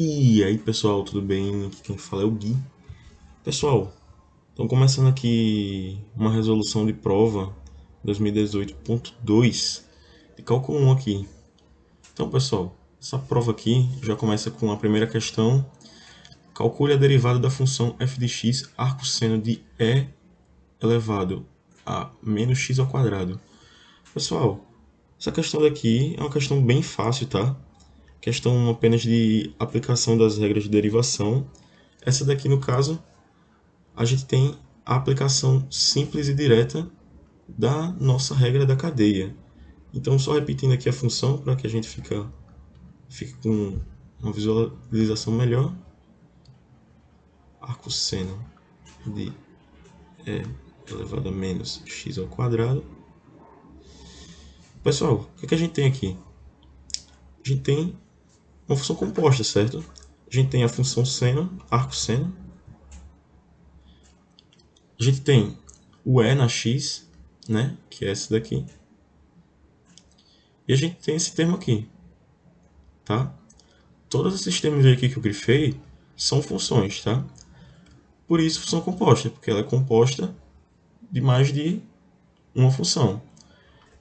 E aí, pessoal, tudo bem? Aqui quem fala é o Gui. Pessoal, estão começando aqui uma resolução de prova 2018.2 de cálculo 1 aqui. Então, pessoal, essa prova aqui já começa com a primeira questão. Calcule a derivada da função f de x arcosseno de e elevado a menos x ao quadrado. Pessoal, essa questão daqui é uma questão bem fácil, tá? Questão apenas de aplicação das regras de derivação. Essa daqui, no caso, a gente tem a aplicação simples e direta da nossa regra da cadeia. Então, só repetindo aqui a função para que a gente fique com uma visualização melhor. Arcosseno de e elevado a menos x ao quadrado. Pessoal, o que a gente tem aqui? A gente tem uma função composta, certo? A gente tem a função seno, arcosseno. A gente tem o e na x, né? Que é esse daqui. E a gente tem esse termo aqui, tá? Todos esses termos aqui que eu grifei são funções, tá? Por isso, função composta, porque ela é composta de mais de uma função.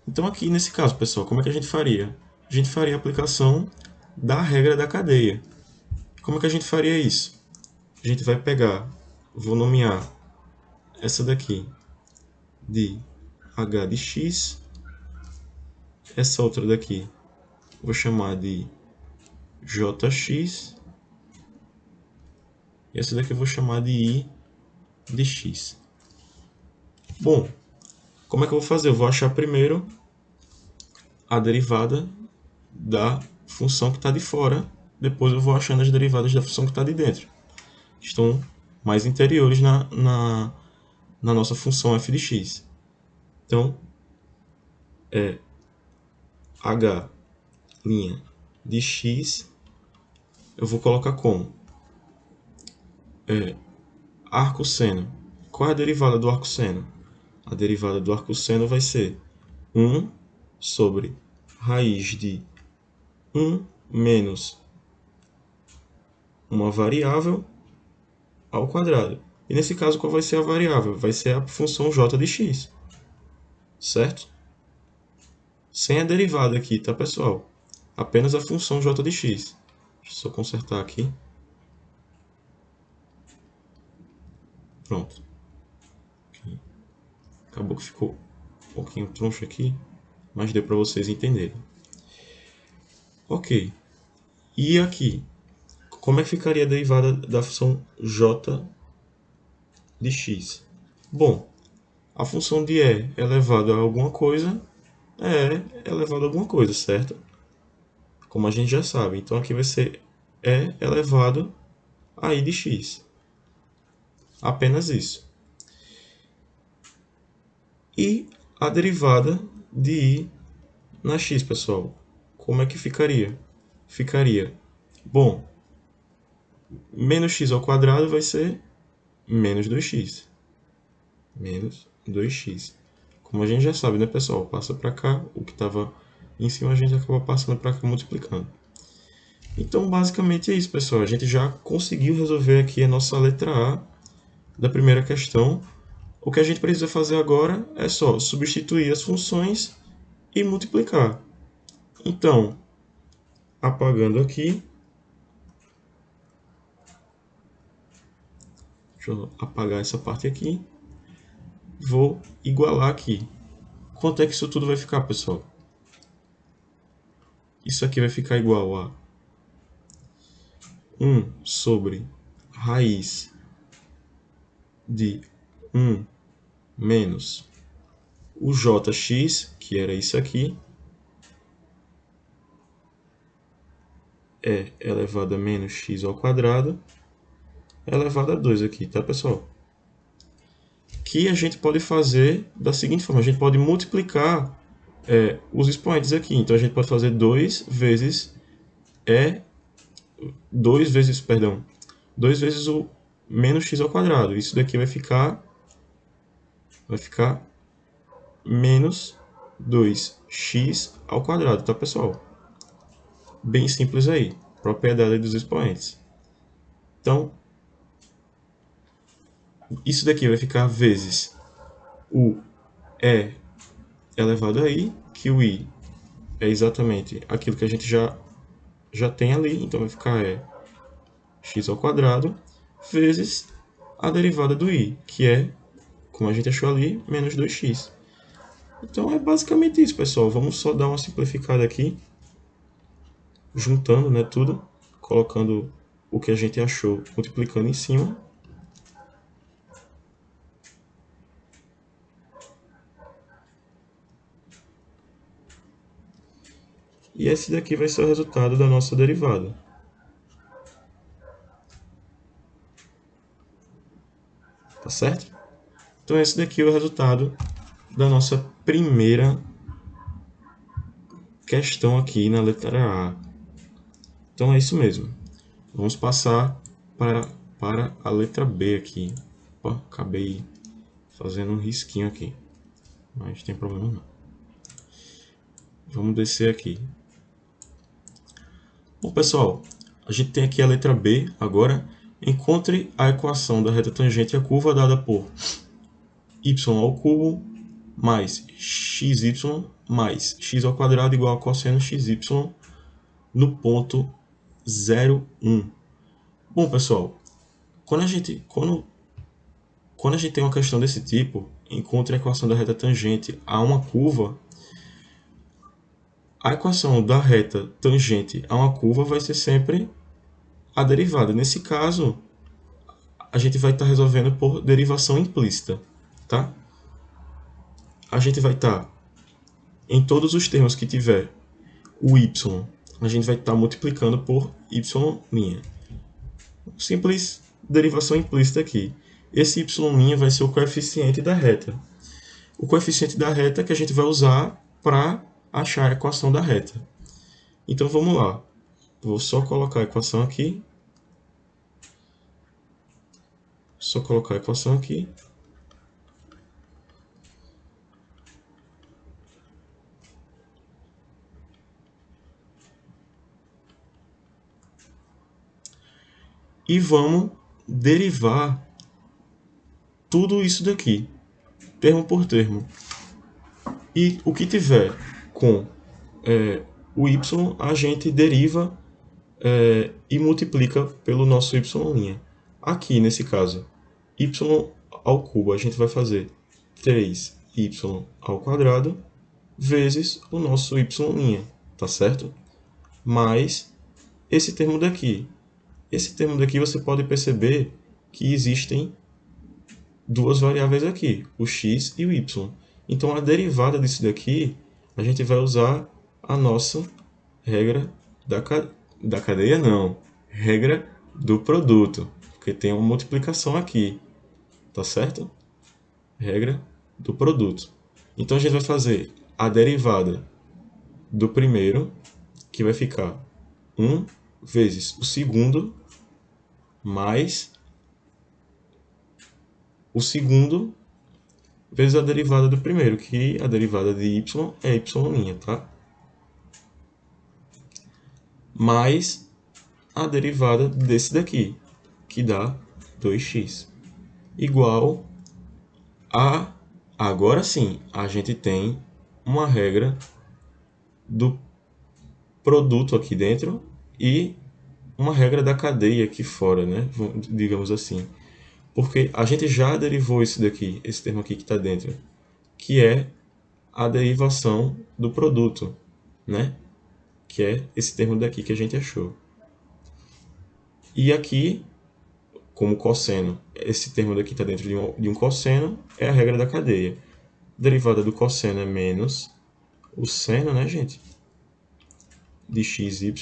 Então, aqui nesse caso, pessoal, como é que a gente faria? A gente faria a aplicação da regra da cadeia. Como é que a gente faria isso? A gente vai pegar, vou nomear essa daqui de h de x, essa outra daqui vou chamar de jx, e essa daqui eu vou chamar de i de x. Bom, como é que eu vou fazer? Eu vou achar primeiro a derivada da função que está de fora, depois eu vou achando as derivadas da função que está de dentro. Estão mais interiores na nossa função f de x. Então, é h' de x, eu vou colocar como arcosseno. Qual é a derivada do arcosseno? A derivada do arcosseno vai ser 1 sobre raiz de 1 menos uma variável ao quadrado. E nesse caso, qual vai ser a variável? Vai ser a função j de x, certo? Sem a derivada aqui, tá, pessoal? Apenas a função j de x. Deixa eu só consertar aqui. Pronto. Acabou que ficou um pouquinho troncho aqui, mas deu para vocês entenderem. Ok. E aqui, como é que ficaria a derivada da função j de x? Bom, a função de e elevado a alguma coisa é elevado a alguma coisa, certo? Como a gente já sabe. Então aqui vai ser e elevado a i de x. Apenas isso. E a derivada de i na x, pessoal. Como é que ficaria? Ficaria, bom, menos x ao quadrado vai ser menos 2x. Menos 2x. Como a gente já sabe, né, pessoal? Passa para cá, o que estava em cima a gente acaba passando para cá multiplicando. Então, basicamente é isso, pessoal. A gente já conseguiu resolver aqui a nossa letra A da primeira questão. O que a gente precisa fazer agora é só substituir as funções e multiplicar. Então, apagando aqui, deixa eu apagar essa parte aqui, vou igualar aqui. Quanto é que isso tudo vai ficar, pessoal? Isso aqui vai ficar igual a 1 sobre raiz de 1 menos o jx, que era isso aqui, é elevado a menos x ao quadrado, elevado a 2 aqui, tá, pessoal? Que a gente pode fazer da seguinte forma, a gente pode multiplicar os expoentes aqui. Então, a gente pode fazer 2 vezes 2 vezes o menos x ao quadrado. Isso daqui vai ficar menos 2x ao quadrado, tá, pessoal? Bem simples aí. propriedade dos expoentes. Então, isso daqui vai ficar vezes o E elevado a I, que o I é exatamente aquilo que a gente já tem ali, então vai ficar x ao quadrado, vezes a derivada do I, que é, como a gente achou ali, menos 2x. Então é basicamente isso, pessoal. Vamos só dar uma simplificada aqui, juntando, né, tudo, colocando o que a gente achou, multiplicando em cima. E esse daqui vai ser o resultado da nossa derivada. Tá certo? Então esse daqui é o resultado da nossa primeira questão aqui na letra A. Então é isso mesmo. Vamos passar para a letra B aqui. Opa, acabei fazendo um risquinho aqui, mas não tem problema não. Vamos descer aqui. Bom, pessoal, a gente tem aqui a letra B agora. Encontre a equação da reta tangente à curva dada por y ao cubo mais xy mais x ao quadrado igual a cosseno xy no ponto 0, 1. Bom, pessoal, quando a gente tem uma questão desse tipo, encontre a equação da reta tangente a uma curva, a equação da reta tangente a uma curva vai ser sempre a derivada. Nesse caso, a gente vai estar resolvendo por derivação implícita, tá? A gente vai estar, em todos os termos que tiver o y, a gente vai estar multiplicando por y'. Simples derivação implícita aqui. Esse y' vai ser o coeficiente da reta. O coeficiente da reta que a gente vai usar para achar a equação da reta. Então vamos lá. Vou só colocar a equação aqui. Só colocar a equação aqui. E vamos derivar tudo isso daqui, termo por termo. E o que tiver com o y, a gente deriva e multiplica pelo nosso y'. Aqui, nesse caso, y ao cubo, a gente vai fazer 3y ao quadrado vezes o nosso y', tá certo? Mais esse termo daqui. Esse termo daqui você pode perceber que existem duas variáveis aqui, o x e o y. Então, a derivada disso daqui, a gente vai usar a nossa regra da cadeia, não, regra do produto, porque tem uma multiplicação aqui, tá certo? Regra do produto. Então, a gente vai fazer a derivada do primeiro, que vai ficar 1 vezes o segundo, mais o segundo vezes a derivada do primeiro, que a derivada de y é y', tá? Mais a derivada desse daqui, que dá 2x, igual a... Agora sim, a gente tem uma regra do produto aqui dentro e uma regra da cadeia aqui fora, né? Digamos assim. Porque a gente já derivou isso daqui, esse termo aqui que está dentro, que é a derivação do produto, né? Que é esse termo daqui que a gente achou. E aqui, como cosseno, esse termo daqui está dentro de um cosseno, é a regra da cadeia. A derivada do cosseno é menos o seno, né, gente? De xy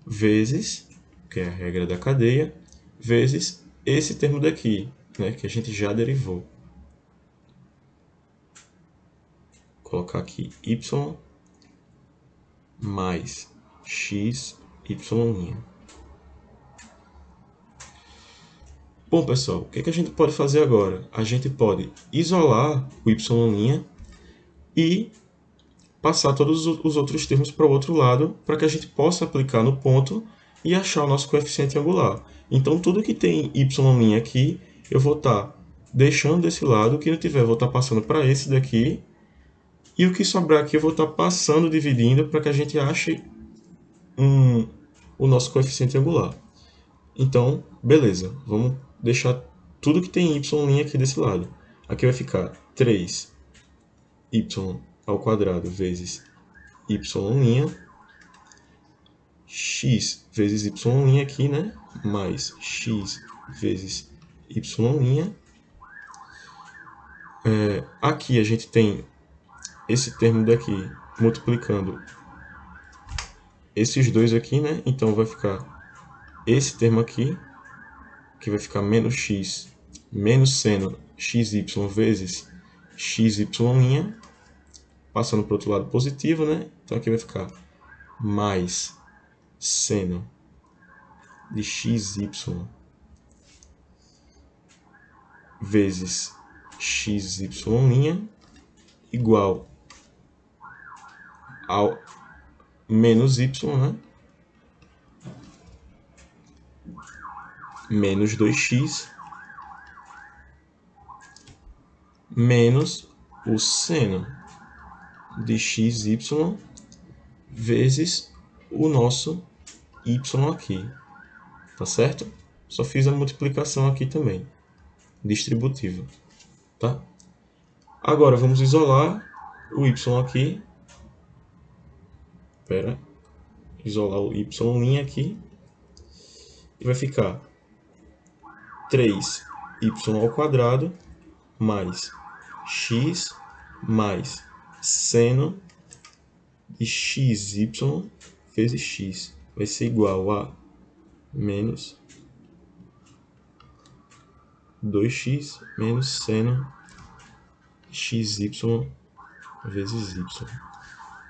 vezes, que é a regra da cadeia, vezes esse termo daqui, né, que a gente já derivou. Vou colocar aqui y mais x y'. Bom, pessoal, o que a gente pode fazer agora? A gente pode isolar o y' e passar todos os outros termos para o outro lado, para que a gente possa aplicar no ponto e achar o nosso coeficiente angular. Então, tudo que tem y' aqui, eu vou estar deixando desse lado, o que não tiver, eu vou estar passando para esse daqui, e o que sobrar aqui eu vou estar passando, dividindo, para que a gente ache o nosso coeficiente angular. Então, beleza, vamos deixar tudo que tem y' aqui desse lado. Aqui vai ficar 3y ao quadrado vezes y', x vezes y' aqui, né? Mais x vezes y'. Aqui a gente tem esse termo daqui multiplicando esses dois aqui, né? Então vai ficar esse termo aqui, que vai ficar menos x menos seno xy vezes xy', passando para o outro lado positivo, né? Então aqui vai ficar mais seno de xy vezes xy' igual ao menos y, né? Menos 2x menos o seno de xy vezes o nosso y aqui, tá certo? Só fiz a multiplicação aqui também, distributiva, tá? Agora vamos isolar o y aqui. Isolar o y' aqui. E vai ficar 3y ao quadrado mais x mais seno de xy vezes x. Vai ser igual a menos 2x menos seno xy vezes y.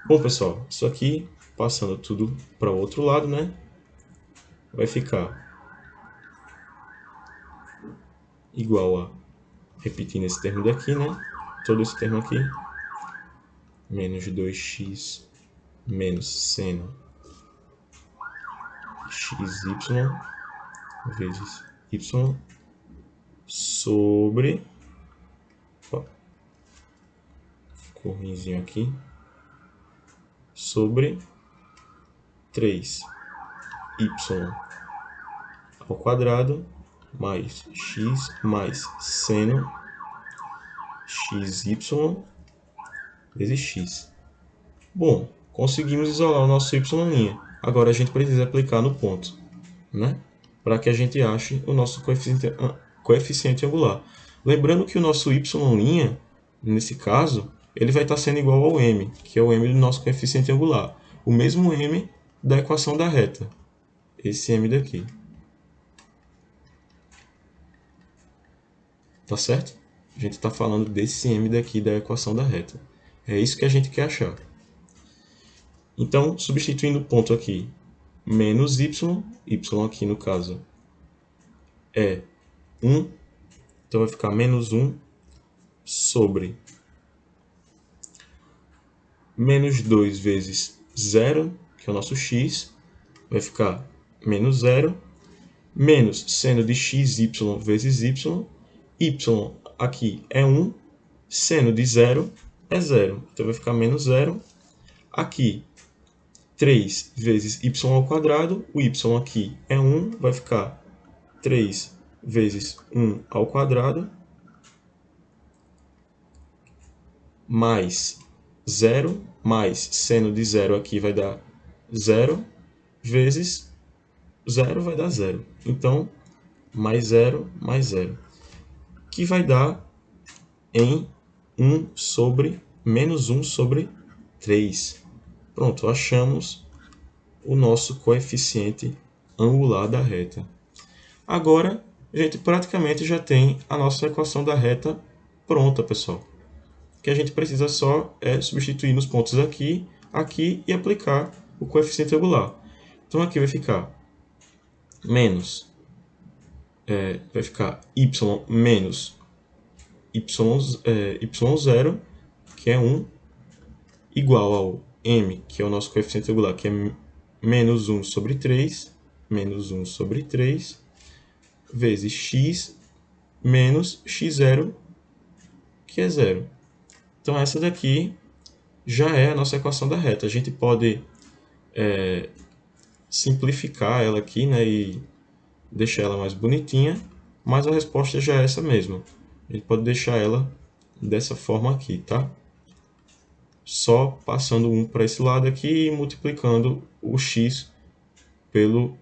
Bom, pessoal, isso aqui, passando tudo para o outro lado, né? Vai ficar igual a, repetindo esse termo daqui, né? Todo esse termo aqui, menos 2x menos seno xy vezes y sobre, ficou ruimzinho aqui, sobre 3y ao quadrado mais x mais seno xy vezes x. Bom, conseguimos isolar o nosso y'. Agora a gente precisa aplicar no ponto, né? Para que a gente ache o nosso coeficiente angular. Lembrando que o nosso y', nesse caso, ele vai estar sendo igual ao m, que é o m do nosso coeficiente angular. O mesmo m da equação da reta. Esse m daqui. Tá certo? A gente está falando desse m daqui da equação da reta. É isso que a gente quer achar. Então, substituindo o ponto aqui, menos y aqui no caso é 1, então vai ficar menos 1 sobre menos 2 vezes 0, que é o nosso x, vai ficar menos 0, menos seno de xy vezes y aqui é 1, seno de 0 é 0, então vai ficar menos 0. Aqui, 3 vezes y ao quadrado, o y aqui é 1, vai ficar 3 vezes 1 ao quadrado, mais 0, mais seno de 0 aqui vai dar 0, vezes 0 vai dar 0. Então, mais 0, que vai dar em 1 sobre, menos 1 sobre 3. Pronto, achamos o nosso coeficiente angular da reta. Agora, a gente praticamente já tem a nossa equação da reta pronta, pessoal. O que a gente precisa só é substituir nos pontos aqui, aqui e aplicar o coeficiente angular. Então, aqui vai ficar menos, vai ficar y menos y0, que é 1, igual ao m, que é o nosso coeficiente angular, que é menos 1 sobre 3, menos 1 sobre 3, vezes x menos x0, que é zero. Então, essa daqui já é a nossa equação da reta. A gente pode simplificar ela aqui, né, e deixar ela mais bonitinha, mas a resposta já é essa mesmo. A gente pode deixar ela dessa forma aqui, tá? Só passando 1 para esse lado aqui e multiplicando o x pelo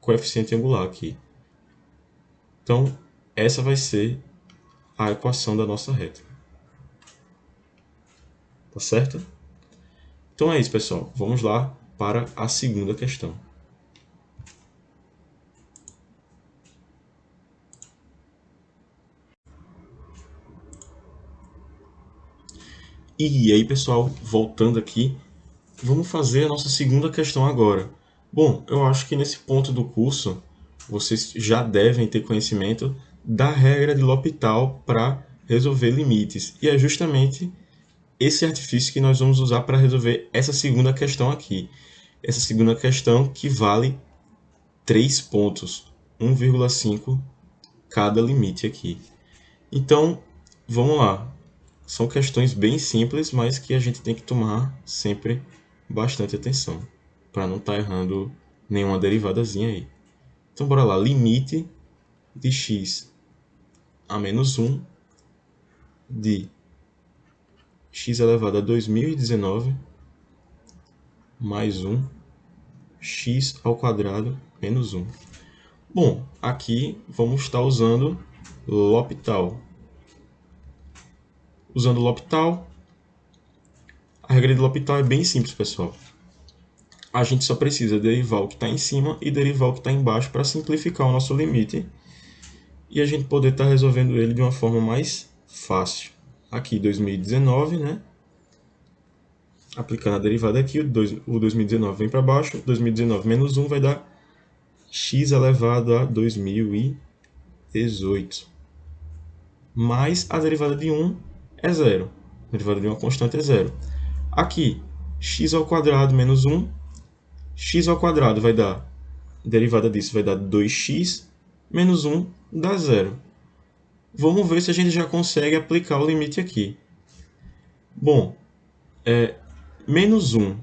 coeficiente angular aqui. Então, essa vai ser a equação da nossa reta. Tá certo? Então é isso, pessoal. Vamos lá para a segunda questão. E aí, pessoal, voltando aqui, vamos fazer a nossa segunda questão agora. Bom, eu acho que nesse ponto do curso, vocês já devem ter conhecimento da regra de L'Hopital para resolver limites. E é justamente esse artifício que nós vamos usar para resolver essa segunda questão aqui. Essa segunda questão que vale 3 pontos, 1,5 cada limite aqui. Então, vamos lá. São questões bem simples, mas que a gente tem que tomar sempre bastante atenção, para não estar errando nenhuma derivadazinha aí. Então, bora lá. Limite de x a menos 1 de x elevado a 2019 mais 1 x ao quadrado menos 1. Bom, aqui vamos estar usando L'Hopital. Usando L'Hopital, a regra de L'Hopital é bem simples, pessoal. A gente só precisa derivar o que está em cima e derivar o que está embaixo para simplificar o nosso limite e a gente poder estar resolvendo ele de uma forma mais fácil. Aqui 2019, né? Aplicando a derivada aqui, o 2019 vem para baixo, 2019 menos 1 vai dar x elevado a 2018. Mais a derivada de 1 é zero. A derivada de uma constante é zero. Aqui, x ao quadrado menos 1, x ao quadrado vai dar, a derivada disso vai dar 2x, menos 1 dá zero. Vamos ver se a gente já consegue aplicar o limite aqui. Bom, menos 1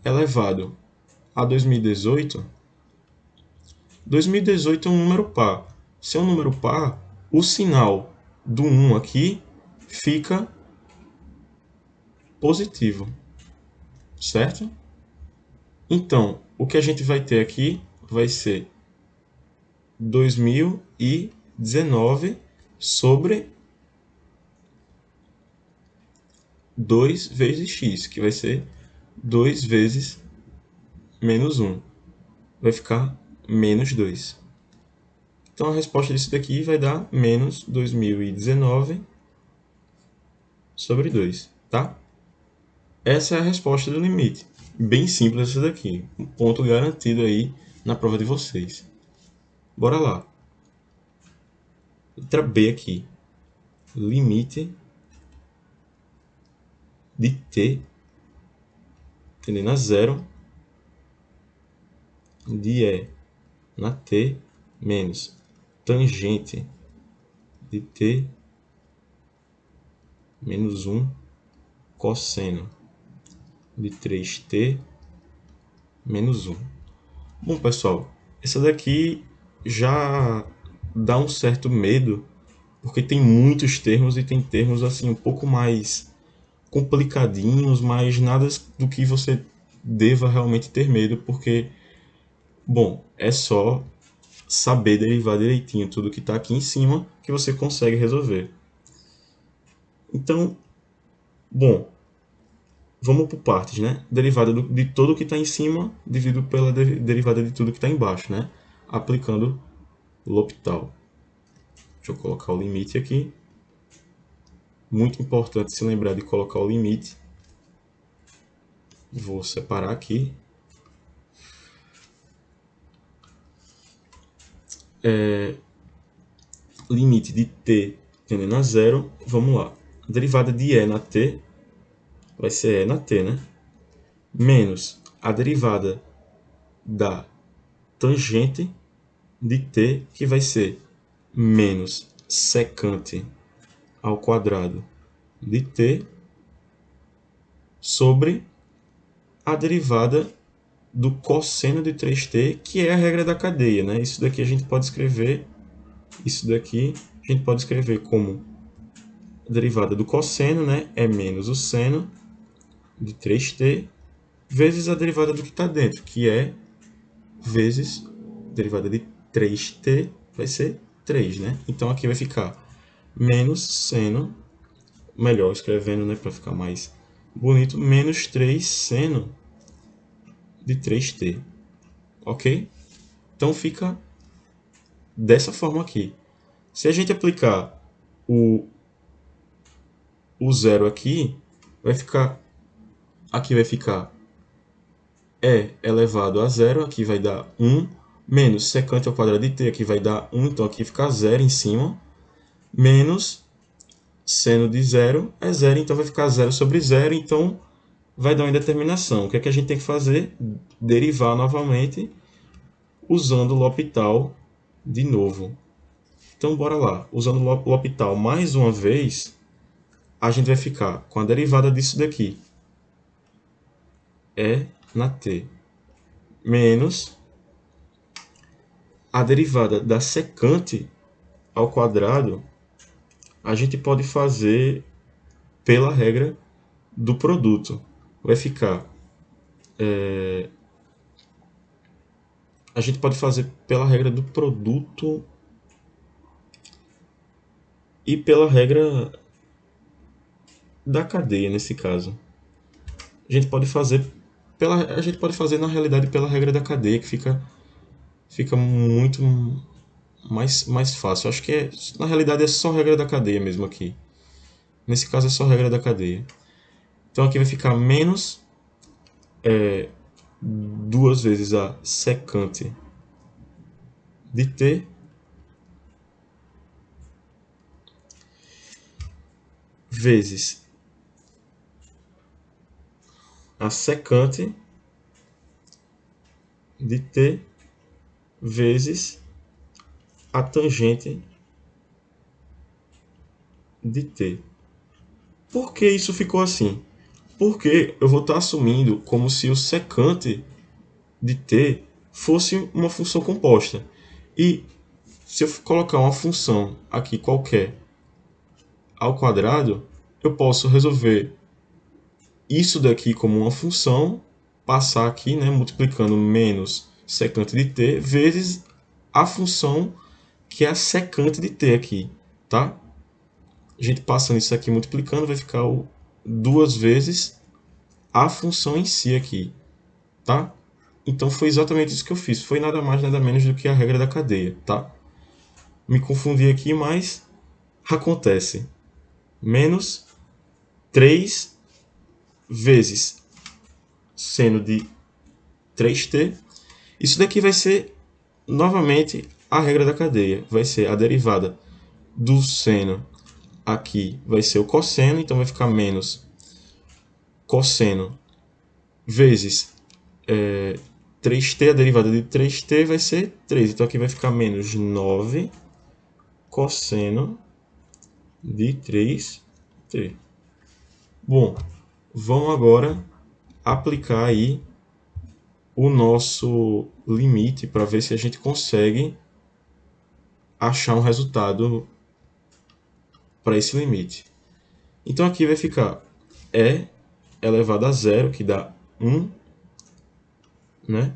elevado a 2018, 2018 é um número par. Se é um número par, o sinal do 1 aqui fica positivo, certo? Então, o que a gente vai ter aqui vai ser 2019 sobre 2 vezes x, que vai ser 2 vezes menos 1. Vai ficar menos 2. Então, a resposta disso daqui vai dar menos 2019 sobre 2, tá? Essa é a resposta do limite. Bem simples essa daqui. Um ponto garantido aí na prova de vocês. Bora lá. Letra B aqui. Limite de t tendendo a zero de E na t menos tangente de t menos 1 cosseno de 3t menos 1. Bom, pessoal, essa daqui já dá um certo medo, porque tem muitos termos e tem termos assim um pouco mais complicadinhos, mas nada do que você deva realmente ter medo, porque, bom, é só saber derivar direitinho tudo que está aqui em cima que você consegue resolver. Então, bom, vamos por partes, né? Derivada de tudo que está em cima dividido pela derivada de tudo que está embaixo, né? Aplicando L'Hopital. Deixa eu colocar o limite aqui. Muito importante se lembrar de colocar o limite. Vou separar aqui. Limite de t tendendo a zero. Vamos lá. a derivada de E na t vai ser E na t, né? Menos a derivada da tangente de t, que vai ser menos secante ao quadrado de t sobre a derivada do cosseno de 3t, que é a regra da cadeia, né? Isso daqui a gente pode escrever, como a derivada do cosseno, né? É menos o seno de 3t vezes a derivada do que está dentro, que é vezes a derivada de 3t, vai ser 3, né? Então aqui vai ficar menos seno, melhor escrevendo, né, para ficar mais bonito, menos 3 seno de 3t, ok? Então fica dessa forma aqui. Se a gente aplicar o zero aqui, aqui vai ficar E elevado a zero, aqui vai dar 1, menos secante ao quadrado de t, aqui vai dar 1, então aqui fica zero em cima, menos seno de zero é zero, então vai ficar zero sobre zero, então vai dar uma indeterminação. O que é que a gente tem que fazer? Derivar novamente, usando o L'Hopital de novo. Então, bora lá. Usando o L'Hopital mais uma vez, a gente vai ficar com a derivada disso daqui, E na t, menos a derivada da secante ao quadrado, a gente pode fazer pela regra do produto. Vai ficar... a gente pode fazer pela regra do produto e pela regra da cadeia, nesse caso. A gente pode fazer na realidade pela regra da cadeia, que fica muito mais fácil. Acho que na realidade é só regra da cadeia mesmo aqui. Nesse caso é só regra da cadeia. Então aqui vai ficar menos 2 vezes a secante de t vezes a secante de t vezes a tangente de t. Por que isso ficou assim? Porque eu vou estar assumindo como se o secante de t fosse uma função composta. E se eu colocar uma função aqui qualquer ao quadrado, eu posso resolver isso daqui como uma função, passar aqui, né, multiplicando menos secante de t, vezes a função que é a secante de t aqui, tá? A gente passando isso aqui multiplicando, vai ficar 2 vezes a função em si aqui, tá? Então foi exatamente isso que eu fiz, foi nada mais, nada menos do que a regra da cadeia, tá? Me confundi aqui, mas acontece. Menos 3 vezes seno de 3t. Isso daqui vai ser, novamente, a regra da cadeia. Vai ser a derivada do seno aqui, vai ser o cosseno, então vai ficar menos cosseno vezes 3t, a derivada de 3t vai ser 3. Então aqui vai ficar menos 9 cosseno de 3t. Bom, vamos agora aplicar aí o nosso limite para ver se a gente consegue achar um resultado para esse limite. Então aqui vai ficar E elevado a zero, que dá 1, né?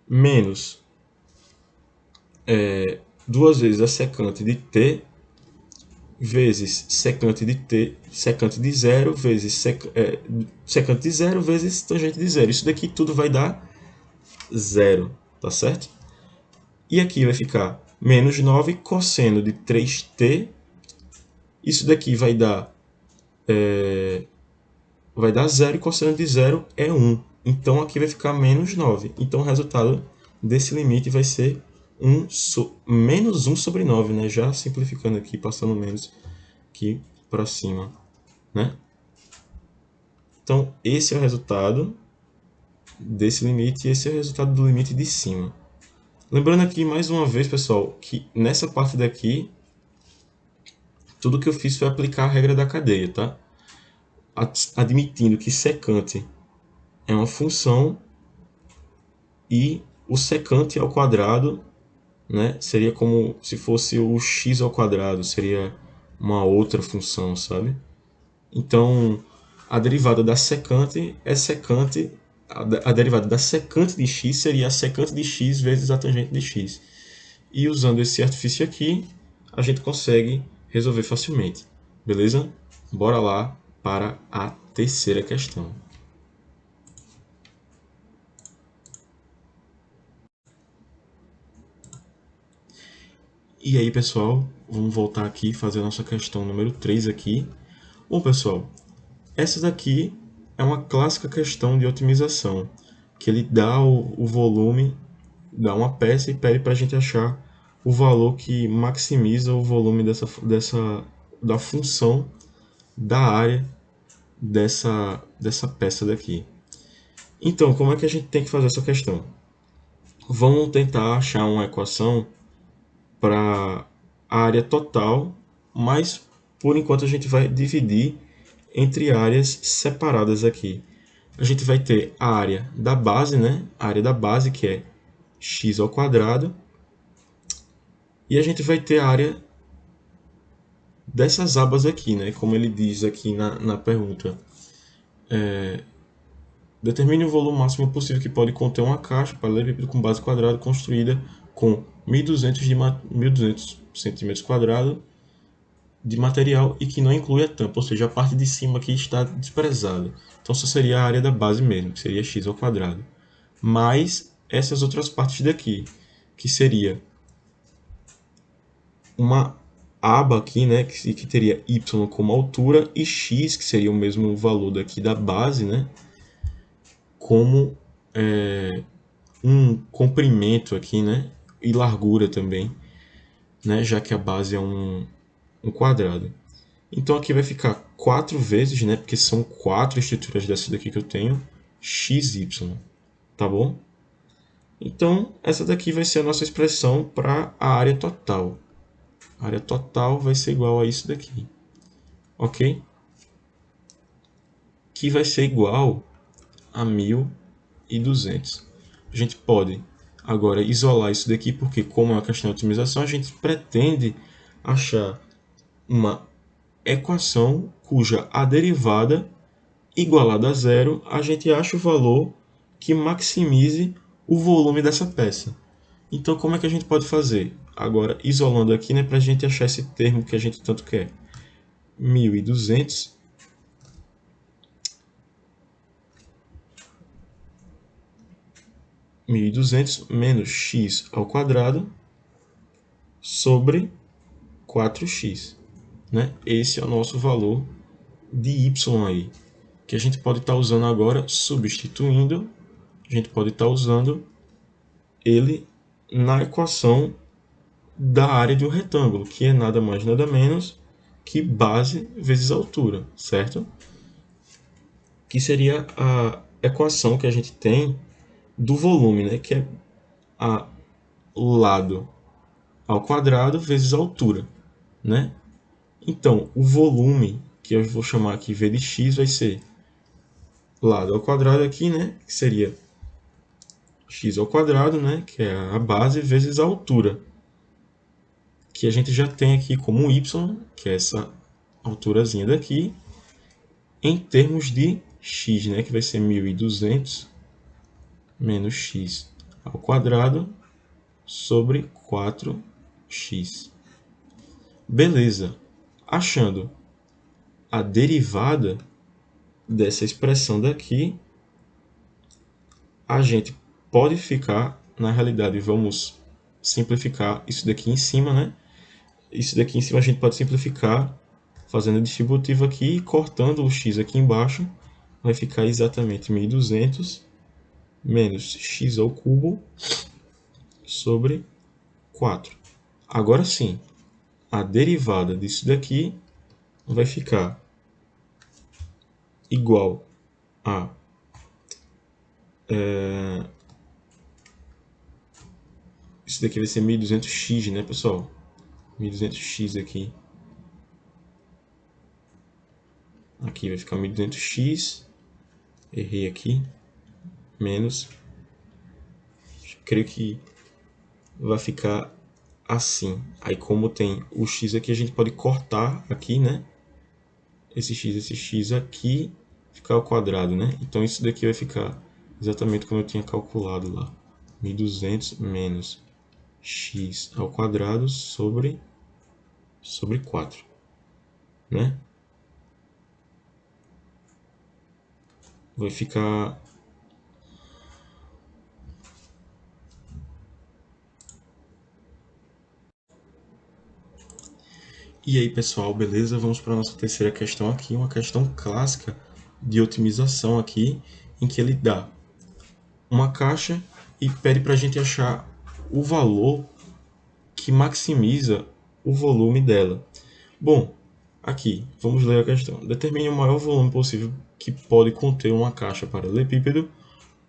Menos 2 vezes a secante de t, vezes secante de t, secante de zero, vezes secante de zero, vezes tangente de zero. Isso daqui tudo vai dar zero, tá certo? E aqui vai ficar menos 9 cosseno de 3t. Isso daqui vai dar zero, e cosseno de zero é 1. Então aqui vai ficar menos 9. Então o resultado desse limite vai ser menos 1 sobre 9, né? Já simplificando aqui, passando menos aqui para cima, né? Então, esse é o resultado desse limite e esse é o resultado do limite de cima. Lembrando aqui, mais uma vez, pessoal, que nessa parte daqui, tudo que eu fiz foi aplicar a regra da cadeia, tá? Admitindo que secante é uma função e o secante ao quadrado, né, seria como se fosse o x ao quadrado, seria uma outra função, sabe? Então, a derivada da secante é secante, a derivada da secante de x seria a secante de x vezes a tangente de x. E usando esse artifício aqui, a gente consegue resolver facilmente. Beleza? Bora lá para a terceira questão. E aí, pessoal, vamos voltar aqui e fazer a nossa questão número 3 aqui. Bom, pessoal, essa daqui é uma clássica questão de otimização, que ele dá o volume, dá uma peça e pede para a gente achar o valor que maximiza o volume da função da área dessa peça daqui. Então, como é que a gente tem que fazer essa questão? Vamos tentar achar uma equação para a área total, mas por enquanto a gente vai dividir entre áreas separadas aqui. A gente vai ter a área da base, né? A área da base, que é x ao quadrado, e a gente vai ter a área dessas abas aqui, né? Como ele diz aqui na pergunta. Determine o volume máximo possível que pode conter uma caixa paralelepípedo com base quadrada construída com 1.200 centímetros quadrados de material e que não inclui a tampa, ou seja, a parte de cima aqui está desprezada. Então só seria a área da base mesmo, que seria x ao quadrado. Mais essas outras partes daqui, que seria uma aba aqui, né, que teria y como altura e x, que seria o mesmo valor daqui da base, né, como um comprimento aqui, né, e largura também, né, já que a base é um quadrado. Então aqui vai ficar 4 vezes, né, porque são 4 estruturas dessas daqui que eu tenho, xy, tá bom? Então essa daqui vai ser a nossa expressão para a área total. A área total vai ser igual a isso daqui, ok? Que vai ser igual a 1.200. A gente pode agora isolar isso daqui, porque como é uma questão de otimização, a gente pretende achar uma equação cuja a derivada igualada a zero, a gente acha o valor que maximize o volume dessa peça. Então, como é que a gente pode fazer? Agora, isolando aqui, né, para a gente achar esse termo que a gente tanto quer. 1.200 menos x ao quadrado sobre 4x. Né? Esse é o nosso valor de y aí, que a gente pode estar usando agora, substituindo, a gente pode estar usando ele na equação da área de um retângulo, que é nada mais nada menos que base vezes altura, certo? Que seria a equação que a gente tem do volume, né? Que é o lado ao quadrado vezes a altura, né? Então, o volume, que eu vou chamar aqui v de x, vai ser lado ao quadrado aqui, né? Que seria x ao quadrado, né? Que é a base, vezes a altura, que a gente já tem aqui como y, que é essa alturazinha daqui, em termos de x, né? Que vai ser 1.200 menos x ao quadrado sobre 4x. Beleza. Achando a derivada dessa expressão daqui, a gente pode ficar, na realidade, vamos simplificar isso daqui em cima, né? Isso daqui em cima a gente pode simplificar fazendo a distributiva aqui e cortando o x aqui embaixo. Vai ficar exatamente 1.200 menos x ao cubo sobre 4. Agora sim, a derivada disso daqui vai ficar igual a isso daqui vai ser 1200x, né, pessoal? 1200x aqui. Aqui vai ficar 1200x. Errei aqui. Menos. Creio que vai ficar assim. Aí como tem o x aqui, a gente pode cortar aqui, né? Esse x aqui, ficar ao quadrado, né? Então isso daqui vai ficar exatamente como eu tinha calculado lá. 1200 menos x ao quadrado sobre 4, né? Vai ficar... E aí, pessoal, beleza? Vamos para a nossa terceira questão aqui, uma questão clássica de otimização aqui, em que ele dá uma caixa e pede para a gente achar o valor que maximiza o volume dela. Bom, aqui, vamos ler a questão. Determine o maior volume possível que pode conter uma caixa paralelepípedo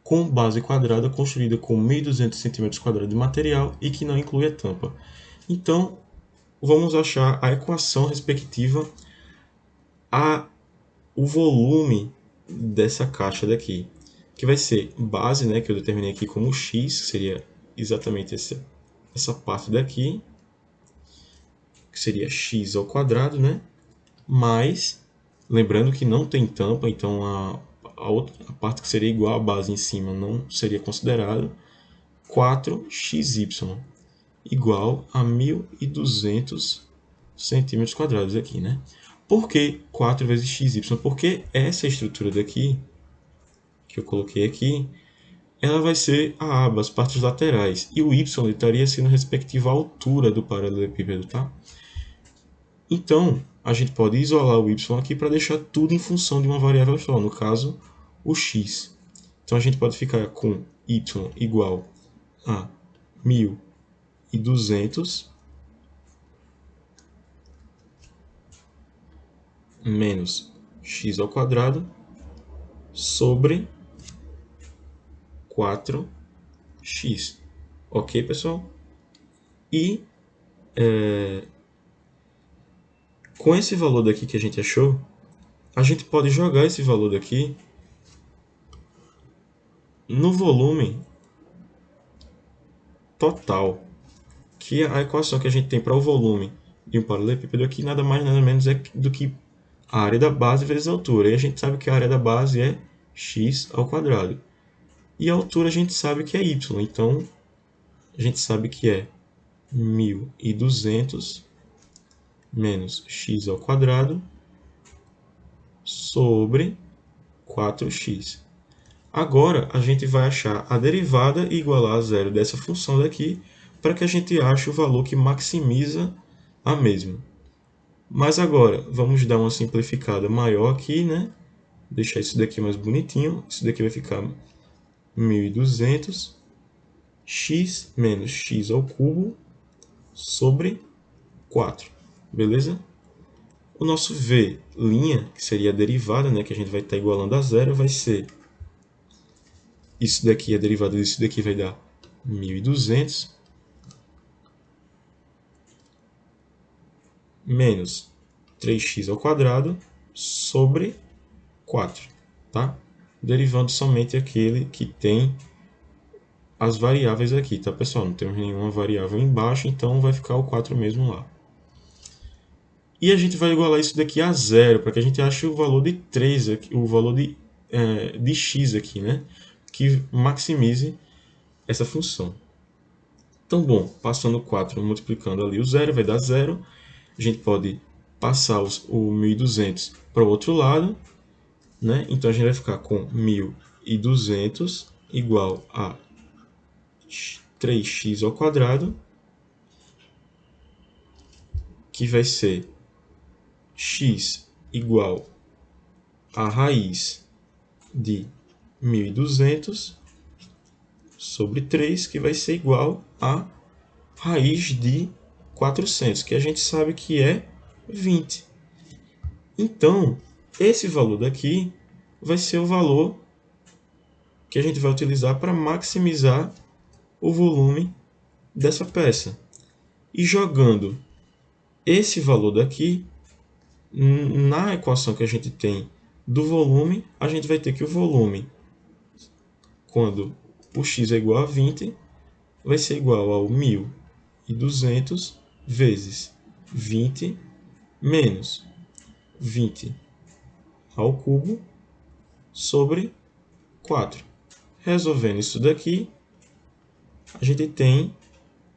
com base quadrada construída com 1.200 cm² de material e que não inclui a tampa. Então, vamos achar a equação respectiva o volume dessa caixa daqui, que vai ser base, né, que eu determinei aqui como x, que seria exatamente essa parte daqui, que seria x ao quadrado, né, mais, lembrando que não tem tampa, então a parte que seria igual à base em cima não seria considerado, 4xy, igual a 1.200 centímetros quadrados aqui, né? Por que 4 vezes xy? Porque essa estrutura daqui, que eu coloquei aqui, ela vai ser a aba, as partes laterais, e o y estaria sendo respectiva à altura do paralelepípedo, tá? Então, a gente pode isolar o y aqui para deixar tudo em função de uma variável só, no caso, o x. Então, a gente pode ficar com y igual a 1.200 menos x ao quadrado sobre 4x. Ok, pessoal? E com esse valor daqui que a gente achou, a gente pode jogar esse valor daqui no volume total, que a equação que a gente tem para o volume de um paralelepípedo aqui nada mais nada menos é do que a área da base vezes a altura. E a gente sabe que a área da base é x ao quadrado. E a altura a gente sabe que é y. Então, a gente sabe que é 1.200 menos x ao quadrado sobre 4x. Agora, a gente vai achar a derivada e igualar a zero dessa função daqui para que a gente ache o valor que maximiza a mesma. Mas agora, vamos dar uma simplificada maior aqui, né? Deixar isso daqui mais bonitinho. Isso daqui vai ficar 1.200 x menos x ao cubo sobre 4. Beleza? O nosso v', que seria a derivada, né, que a gente vai estar igualando a zero, vai ser... Isso daqui, a derivada disso daqui vai dar 1.200 menos 3x ao quadrado sobre 4, tá? Derivando somente aquele que tem as variáveis aqui, tá, pessoal? Não temos nenhuma variável embaixo, então vai ficar o 4 mesmo lá. E a gente vai igualar isso daqui a zero, para que a gente ache o valor de 3, aqui, o valor de x aqui, né? Que maximize essa função. Então, bom, passando o 4, multiplicando ali o zero, vai dar zero. A gente pode passar o 1.200 para o outro lado, né? Então, a gente vai ficar com 1.200 igual a 3x ao quadrado, que vai ser x igual a raiz de 1.200 sobre 3, que vai ser igual a raiz de 400, que a gente sabe que é 20. Então, esse valor daqui vai ser o valor que a gente vai utilizar para maximizar o volume dessa peça. E jogando esse valor daqui na equação que a gente tem do volume, a gente vai ter que o volume, quando o x é igual a 20, vai ser igual ao 1.200 vezes 20 menos 20 ao cubo sobre 4. Resolvendo isso daqui, a gente tem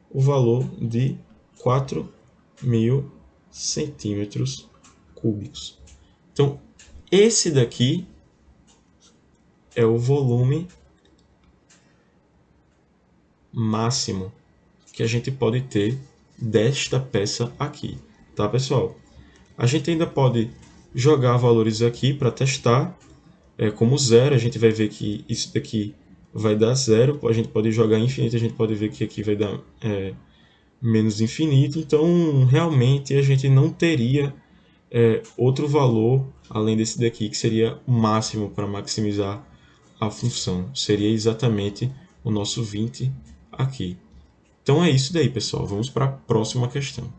o valor de 4.000 centímetros cúbicos. Então, esse daqui é o volume máximo que a gente pode ter desta peça aqui, tá, pessoal? A gente ainda pode jogar valores aqui para testar, como zero, a gente vai ver que isso daqui vai dar zero, a gente pode jogar infinito, a gente pode ver que aqui vai dar menos infinito, então realmente a gente não teria outro valor além desse daqui, que seria o máximo para maximizar a função, seria exatamente o nosso 20 aqui. Então é isso daí, pessoal. Vamos para a próxima questão.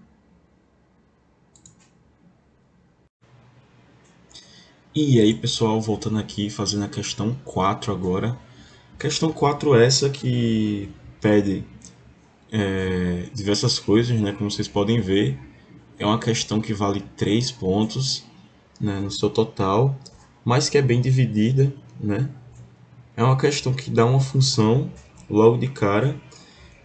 E aí, pessoal, voltando aqui, fazendo a questão 4 agora. Questão 4 é essa que pede diversas coisas, né? Como vocês podem ver, é uma questão que vale 3 pontos, né, no seu total, mas que é bem dividida, né? É uma questão que dá uma função logo de cara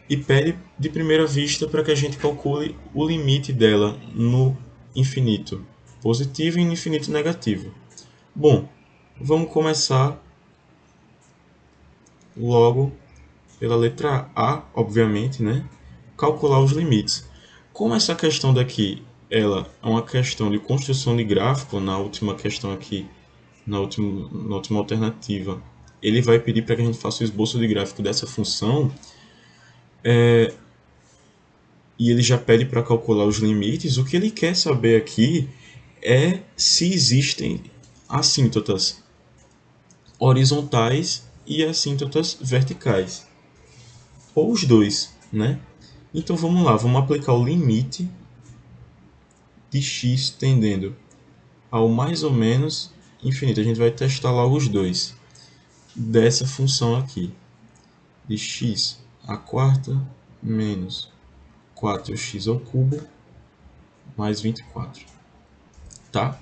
e pede de primeira vista para que a gente calcule o limite dela no infinito positivo e no infinito negativo. Bom, vamos começar logo pela letra A, obviamente, né? Calcular os limites. Como essa questão daqui, ela é uma questão de construção de gráfico, na última questão aqui, na última alternativa, ele vai pedir para que a gente faça o esboço de gráfico dessa função, e ele já pede para calcular os limites. O que ele quer saber aqui é se existem assíntotas horizontais e assíntotas verticais, ou os dois, né? Então vamos lá, vamos aplicar o limite de x tendendo ao mais ou menos infinito. A gente vai testar logo os dois dessa função aqui, de x à quarta menos 4x ao cubo mais 24, tá?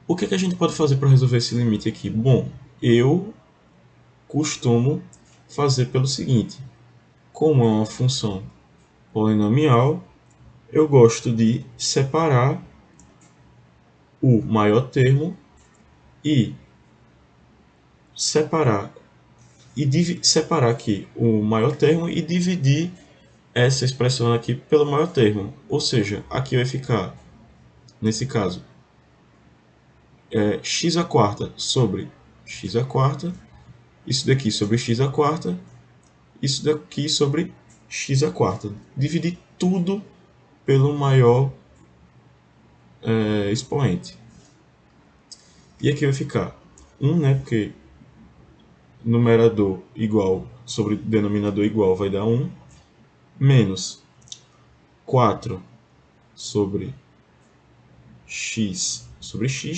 O que a gente pode fazer para resolver esse limite aqui? Bom, eu costumo fazer pelo seguinte: como é uma função polinomial, eu gosto de separar o maior termo e separar separar aqui o maior termo e dividir essa expressão aqui pelo maior termo. Ou seja, aqui vai ficar, nesse caso, x à quarta sobre x à quarta, isso daqui sobre x à quarta, isso daqui sobre x à quarta. Dividir tudo pelo maior expoente. E aqui vai ficar 1, né? Porque numerador igual sobre denominador igual vai dar 1, menos 4 sobre x,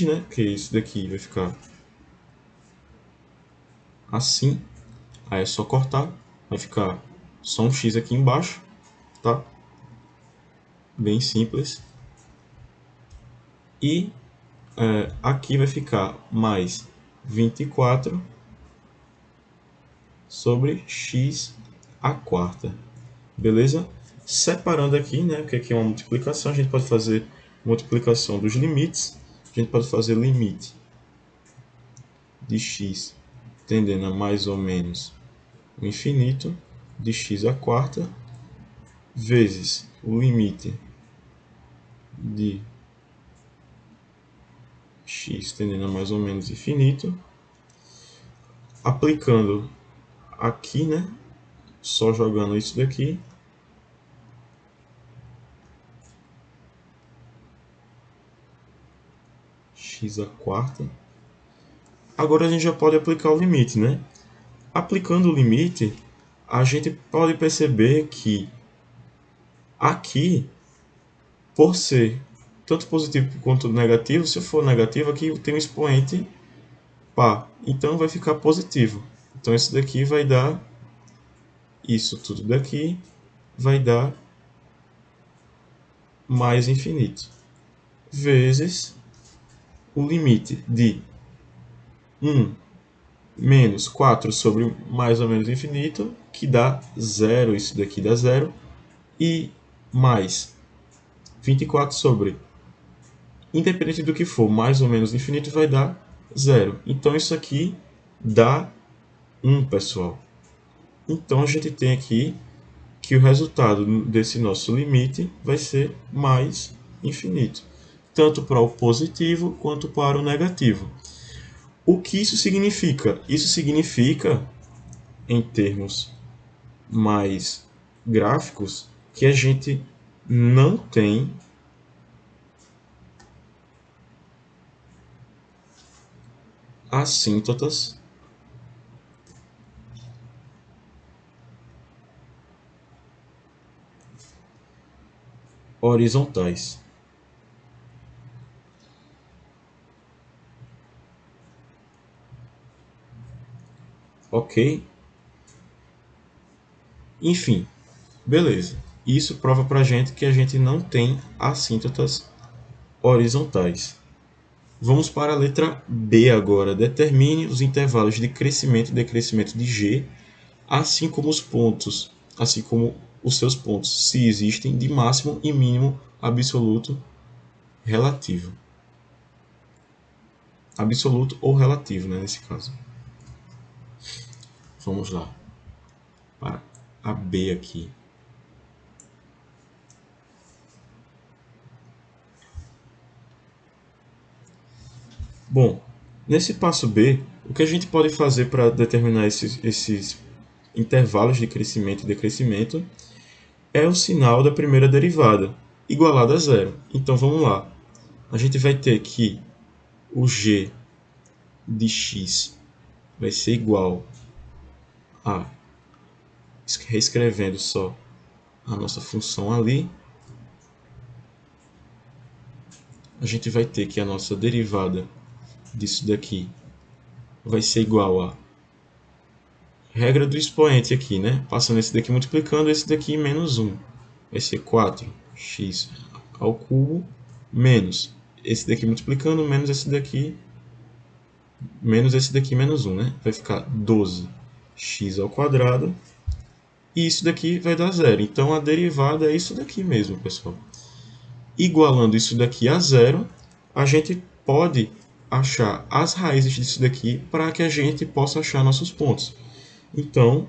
né? Que isso daqui vai ficar assim. Aí é só cortar, vai ficar só um x aqui embaixo, tá? Bem simples. E aqui vai ficar mais 24 sobre x à quarta. Beleza? Separando aqui, né, porque aqui é uma multiplicação, a gente pode fazer multiplicação dos limites. A gente pode fazer limite de x tendendo a mais ou menos o infinito de x à quarta vezes o limite de x tendendo a mais ou menos infinito, aplicando aqui, né, só jogando isso daqui, x à quarta. Agora a gente já pode aplicar o limite, né? Aplicando o limite, a gente pode perceber que aqui, por ser tanto positivo quanto negativo, se for negativo, aqui tem um expoente par. Então vai ficar positivo. Então isso daqui vai dar, isso tudo daqui vai dar mais infinito. Vezes o limite de 1 menos 4 sobre mais ou menos infinito, que dá 0, isso daqui dá 0, e mais 24 sobre, independente do que for, mais ou menos infinito, vai dar 0. Então isso aqui dá 1, pessoal. Então a gente tem aqui que o resultado desse nosso limite vai ser mais infinito, tanto para o positivo quanto para o negativo. O que isso significa? Isso significa, em termos mais gráficos, que a gente não tem assíntotas horizontais. Ok? Enfim, beleza. Isso prova para a gente que a gente não tem assíntotas horizontais. Vamos para a letra B agora. Determine os intervalos de crescimento e decrescimento de G, assim como os pontos, assim como os seus pontos, se existem, de máximo e mínimo absoluto relativo. Absoluto ou relativo, né, nesse caso. Vamos lá. Para a B aqui. Bom, nesse passo B, o que a gente pode fazer para determinar esses intervalos de crescimento e decrescimento é o sinal da primeira derivada, igualado a zero. Então vamos lá. A gente vai ter que o g de x vai ser igual a, reescrevendo só a nossa função ali, a gente vai ter que a nossa derivada disso daqui vai ser igual a regra do expoente aqui, né? Passando esse daqui multiplicando, esse daqui menos 1. Vai ser 4x ao cubo menos esse daqui multiplicando, menos esse daqui menos 1, né? Vai ficar 12x ao quadrado. E isso daqui vai dar zero. Então a derivada é isso daqui mesmo, pessoal. Igualando isso daqui a zero, a gente pode achar as raízes disso daqui para que a gente possa achar nossos pontos. Então,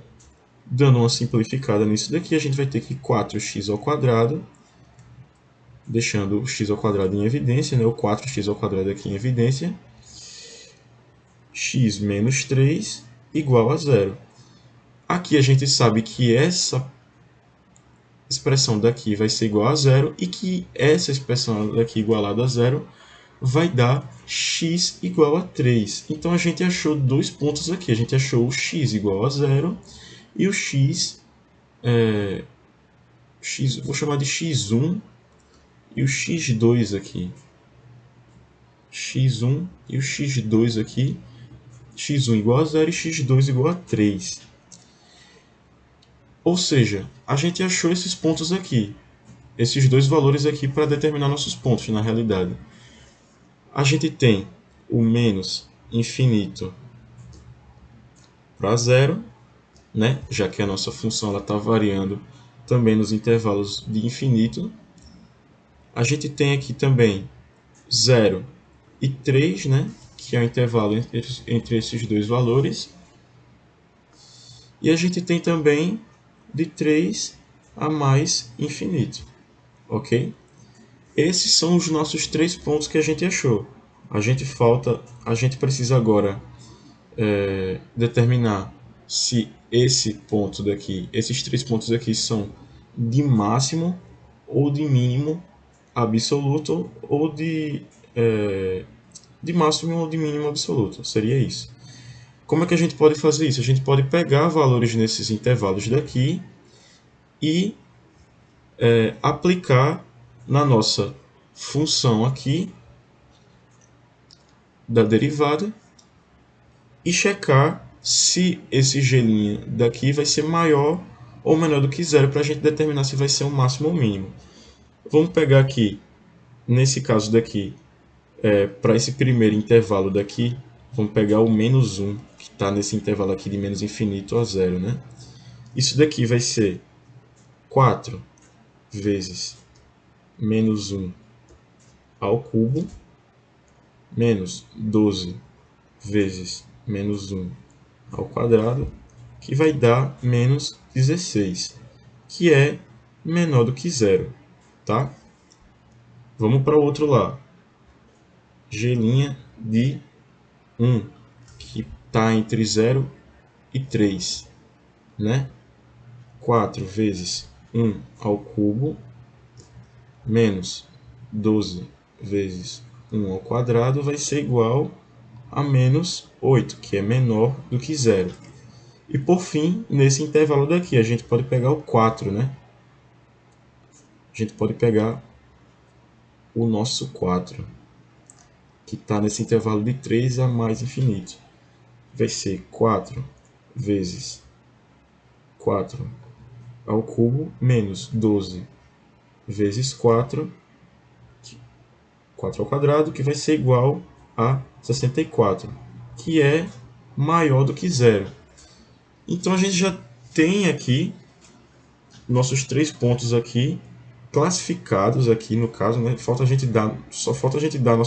dando uma simplificada nisso daqui, a gente vai ter que 4x ao quadrado, deixando o x ao quadrado em evidência, né? O 4x ao quadrado aqui em evidência, x menos 3 igual a zero. Aqui a gente sabe que essa expressão daqui vai ser igual a zero e que essa expressão daqui igualada a zero vai dar x igual a 3. Então a gente achou dois pontos aqui. A gente achou o x igual a zero e o vou chamar de x1 e o x2 aqui. x1 e o x2 aqui. x1 igual a zero e x2 igual a 3. Ou seja, a gente achou esses pontos aqui, esses dois valores aqui para determinar nossos pontos na realidade. A gente tem o menos infinito para zero, né? Já que a nossa função está variando também nos intervalos de infinito. A gente tem aqui também 0 e 3, né? Que é o intervalo entre esses dois valores. E a gente tem também de 3 a mais infinito, ok? Esses são os nossos três pontos que a gente achou. A gente precisa agora determinar se esse ponto daqui, esses três pontos aqui são de máximo ou de mínimo absoluto ou de de máximo ou de mínimo absoluto. Seria isso. Como é que a gente pode fazer isso? A gente pode pegar valores nesses intervalos daqui e aplicar na nossa função aqui da derivada e checar se esse g' daqui vai ser maior ou menor do que zero para a gente determinar se vai ser o máximo ou mínimo. Vamos pegar aqui, nesse caso daqui, para esse primeiro intervalo daqui, vamos pegar o menos 1, que está nesse intervalo aqui de menos infinito a zero, né? Isso daqui vai ser 4 vezes menos 1 ao cubo, menos 12 vezes menos 1 ao quadrado, que vai dar menos 16, que é menor do que zero, tá? Vamos para o outro lado. G' de 1, que está entre 0 e 3, né? 4 vezes 1 ao cubo, menos 12 vezes 1 ao quadrado, vai ser igual a menos 8, que é menor do que zero. E por fim, nesse intervalo daqui, a gente pode pegar o 4, né? A gente pode pegar o nosso 4, que está nesse intervalo de 3 a mais infinito. Vai ser 4 vezes 4 ao cubo, menos 12 vezes 4, 4 ao quadrado, que vai ser igual a 64, que é maior do que zero. Então a gente já tem aqui nossos 3 pontos aqui classificados aqui no caso, né? Só falta a gente dar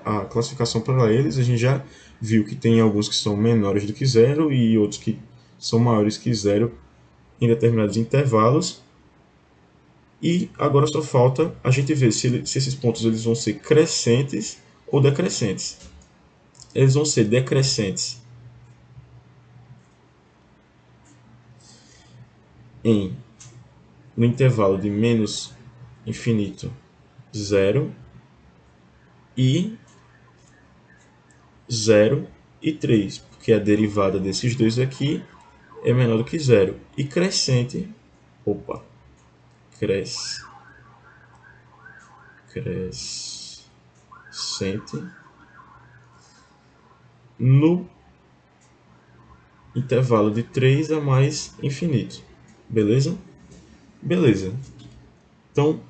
a classificação para eles. A gente já viu que tem alguns que são menores do que zero e outros que são maiores que zero em determinados intervalos. E agora só falta a gente ver se esses pontos eles vão ser crescentes ou decrescentes. Eles vão ser decrescentes no intervalo de menos infinito 0 e 0 e 3, porque a derivada desses dois aqui é menor do que zero. E crescente, crescente no intervalo de 3 a mais infinito. Beleza? Beleza. Então,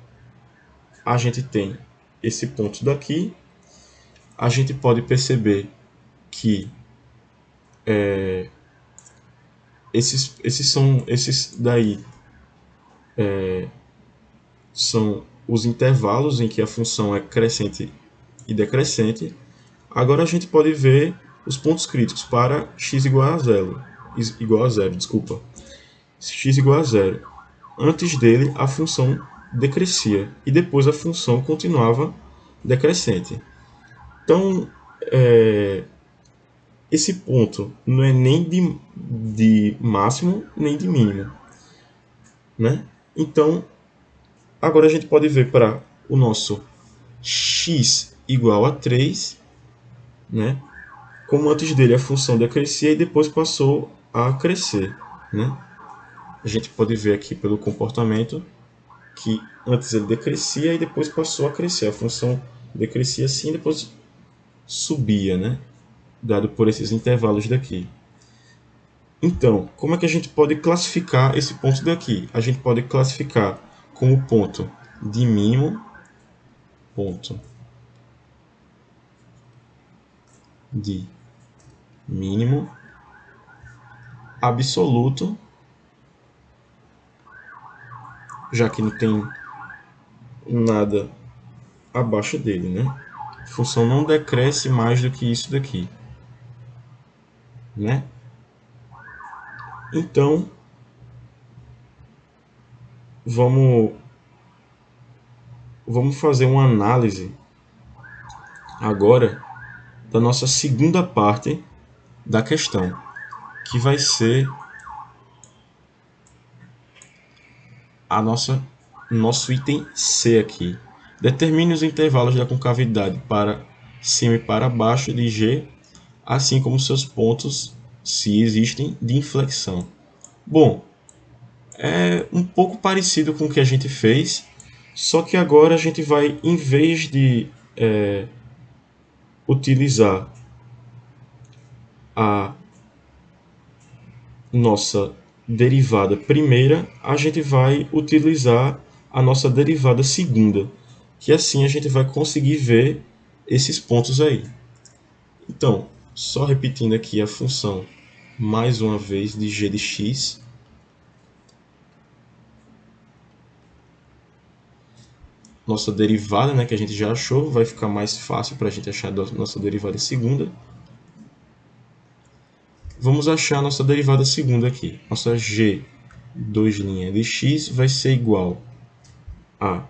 a gente tem esse ponto daqui. A gente pode perceber que esses daí são os intervalos em que a função é crescente e decrescente. Agora a gente pode ver os pontos críticos para x igual a zero. Desculpa. X igual a zero. Antes dele, a função decrescia e depois a função continuava decrescente. Então, esse ponto não é nem de máximo nem de mínimo, né? Então, agora a gente pode ver para o nosso x igual a 3, né? Como antes dele a função decrescia e depois passou a crescer, né? A gente pode ver aqui pelo comportamento que antes ele decrescia e depois passou a crescer. A função decrescia assim e depois subia, né? Dado por esses intervalos daqui. Então, como é que a gente pode classificar esse ponto daqui? A gente pode classificar como ponto de mínimo, ponto de mínimo absoluto, já que não tem nada abaixo dele, né? A função não decresce mais do que isso daqui, né? Então, vamos fazer uma análise agora da nossa segunda parte da questão, que vai ser nosso item C aqui. Determine os intervalos da concavidade para cima e para baixo de g, assim como seus pontos, se existem, de inflexão. Bom, é um pouco parecido com o que a gente fez, só que agora a gente vai, em vez de utilizar a nossa derivada primeira, a gente vai utilizar a nossa derivada segunda, que assim a gente vai conseguir ver esses pontos aí. Então, só repetindo aqui a função mais uma vez de g de x. Nossa derivada, né, que a gente já achou, vai ficar mais fácil para a gente achar a nossa derivada segunda. Vamos achar a nossa derivada segunda aqui. Nossa g 2' de x vai ser igual a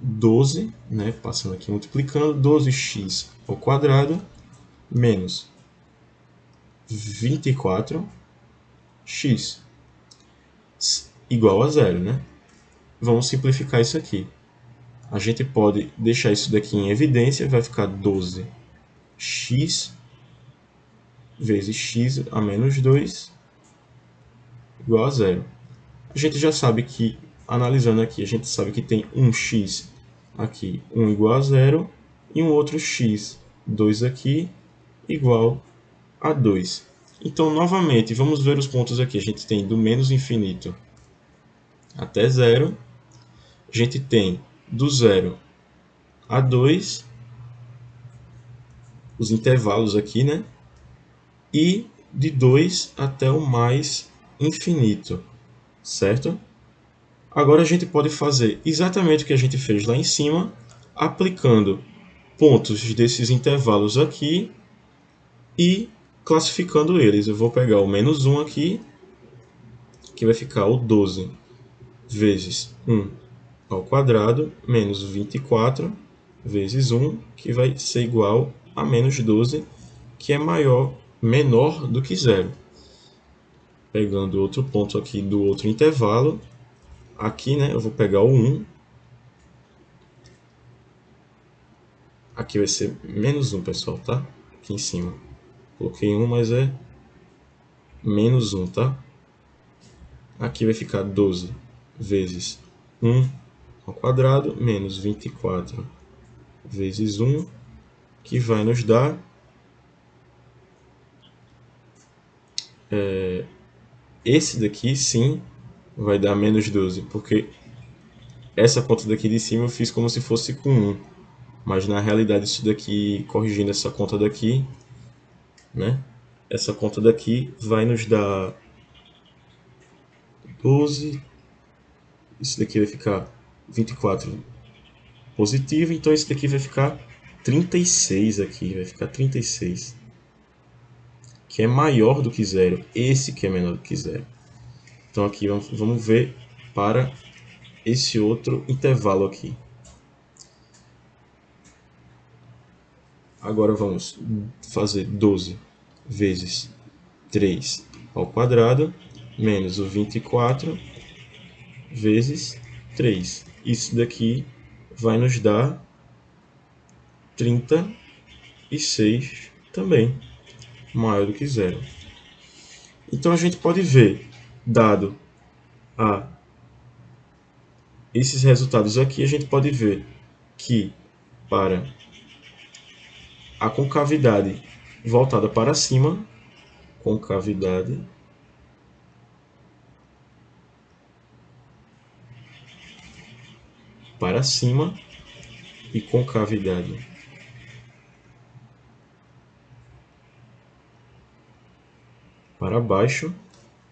12, né, passando aqui multiplicando, 12x ao quadrado menos 24x igual a zero, né? Vamos simplificar isso aqui. A gente pode deixar isso daqui em evidência, vai ficar 12x vezes x a menos 2 igual a zero. A gente já sabe que, analisando aqui, a gente sabe que tem um x aqui, 1 igual a zero, e um outro x, 2 aqui, igual a 2. Então, novamente, vamos ver os pontos aqui. A gente tem do menos infinito até zero. A gente tem do zero a 2, os intervalos aqui, né? E de 2 até o mais infinito, certo? Agora a gente pode fazer exatamente o que a gente fez lá em cima, aplicando pontos desses intervalos aqui e classificando eles. Eu vou pegar o menos 1 aqui, que vai ficar o 12 vezes 1 ao quadrado, menos 24 vezes 1, que vai ser igual a menos 12, que é menor do que zero. Pegando outro ponto aqui do outro intervalo, aqui, né, eu vou pegar o 1, aqui vai ser menos 1, pessoal, tá? Aqui em cima. Coloquei 1, mas é menos 1, tá? Aqui vai ficar 12 vezes 1 ao quadrado, menos 24 vezes 1, que vai nos dar esse daqui, sim, vai dar menos 12, porque essa conta daqui de cima eu fiz como se fosse com 1, mas na realidade isso daqui, corrigindo essa conta daqui, né? Essa conta daqui vai nos dar 12, isso daqui vai ficar 24 positivo, então esse daqui vai ficar 36 aqui, vai ficar 36, que é maior do que zero, esse que é menor do que zero. Então aqui vamos ver para esse outro intervalo aqui. Agora vamos fazer 12 vezes 3 ao quadrado, menos o 24 vezes 3. Isso daqui vai nos dar 36 também, maior do que zero. Então a gente pode ver, dado a esses resultados aqui, a gente pode ver que para a concavidade voltada para cima, concavidade para cima e concavidade para baixo,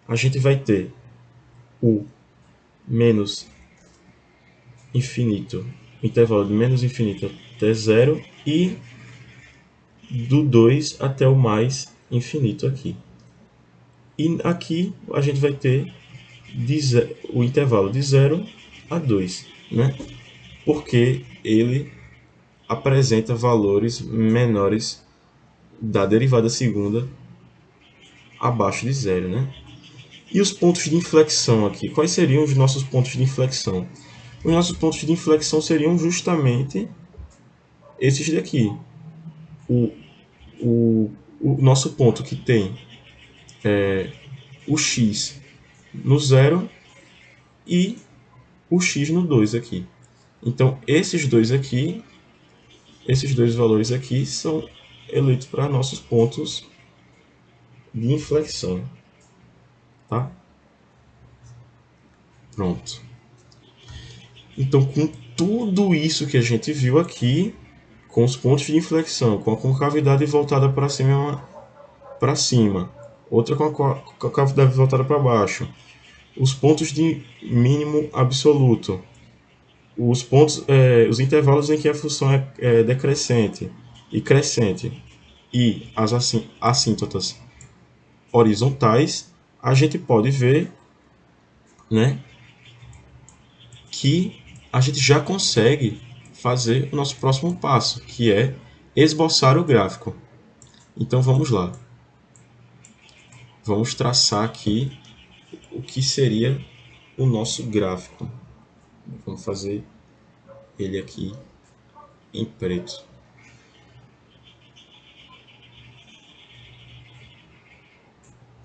a gente vai ter o menos infinito, intervalo de menos infinito até zero e do 2 até o mais infinito aqui. E aqui a gente vai ter o intervalo de 0 a 2, né? Porque ele apresenta valores menores da derivada segunda abaixo de zero, né? E os pontos de inflexão aqui? Quais seriam os nossos pontos de inflexão? Os nossos pontos de inflexão seriam justamente esses daqui. O, o nosso ponto que tem o x no 0 e o x no 2 aqui. Então, esses dois valores aqui são eleitos para nossos pontos de inflexão. Tá? Pronto. Então, com tudo isso que a gente viu aqui, com os pontos de inflexão, com a concavidade voltada para cima, outra com a concavidade voltada para baixo, os pontos de mínimo absoluto, os intervalos em que a função é decrescente e crescente, e as assíntotas horizontais, a gente pode ver, né, que a gente já consegue fazer o nosso próximo passo, que é esboçar o gráfico. Então vamos lá. Vamos traçar aqui o que seria o nosso gráfico. Vamos fazer ele aqui em preto.